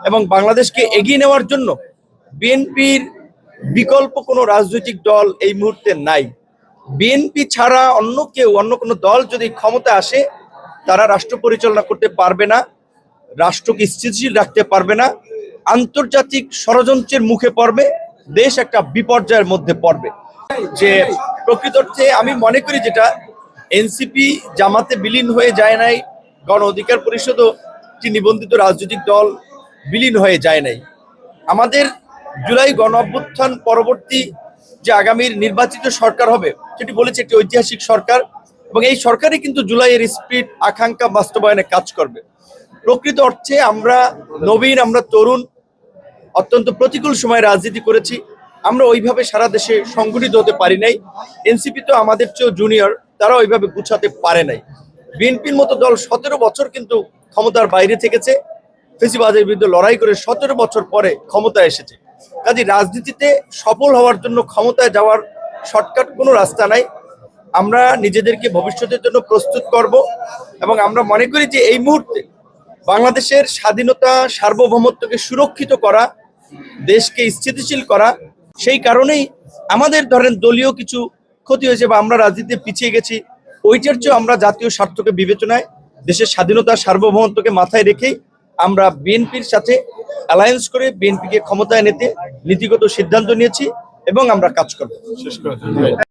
এবং বাংলাদেশকে এগিয়ে নেওয়ার জন্য বিএনপির বিকল্প কোনো রাজনৈতিক দল এই মুহূর্তে নাই। বিএনপি ছাড়া অন্য কোনো দল যদি ক্ষমতা আসে, তারা রাষ্ট্র পরিচালনা করতে পারবে না, রাষ্ট্রকে স্থিতিশীল রাখতে পারবে না, আন্তর্জাতিক ষড়যন্ত্রের মুখে পড়বে, দেশ একটা বিপর্যয়ের মধ্যে পড়বে। যে প্রকৃত অর্থে আমি মনে করি যেটা এনসিপি জামাতে বিলীন হয়ে যায় নাই, গণ অধিকার পরিষদও একটি নিবন্ধিত রাজনৈতিক দল বিলীন হয়ে যায় নাই। আমাদের জুলাই গণ অভ্যুত্থান পরবর্তী যে আগামীর নির্বাচিত সরকার হবে, সেটি বলেছে একটি ঐতিহাসিক সরকার, এবং এই সরকারই কিন্তু জুলাইয়ের স্পিরিট আকাঙ্ক্ষা বাস্তবায়নে কাজ করবে। প্রকৃত অর্থে আমরা নবীন, আমরা তরুণ, অত্যন্ত প্রতিকূল সময়ে রাজনীতি করেছি। আমরা ওইভাবে সারা দেশে সংগঠিত হতে পারি নাই। এনসিপি তো আমাদের চেয়েও জুনিয়র, তারা ওইভাবে গুছাতে পারে নাই। বিএনপির মতো দল 17 বছর কিন্তু ক্ষমতার বাইরে থেকেছে, ফেসিবাদের বিরুদ্ধে লড়াই করে 17 বছর পরে ক্ষমতায় এসেছে। কাজে রাজনীতিতে সফল হওয়ার জন্য ক্ষমতায় যাওয়ার শর্টকাট কোনো রাস্তা নাই। আমরা নিজেদেরকে ভবিষ্যতের জন্য প্রস্তুত করব, এবং আমরা মনে করি যে এই মুহূর্তে বাংলাদেশের স্বাধীনতা, সার্বভৌমত্বকে সুরক্ষিত করা, দেশকে স্থিতিশীল করা, সেই কারণেই আমাদের ধরেন দলীয় কিছু ক্ষতি হয়েছে বা আমরা রাজনীতিতে পিছিয়ে গেছি, ওইটার চেয়েও আমরা জাতীয় স্বার্থকে বিবেচনায়, দেশের স্বাধীনতা, সার্বভৌমত্বকে মাথায় রেখেই আমরা বিএনপির সাথে অ্যালায়েন্স করে বিএনপিকে ক্ষমতায় নিতে নীতিগত সিদ্ধান্ত নিয়েছি এবং আমরা কাজ করব।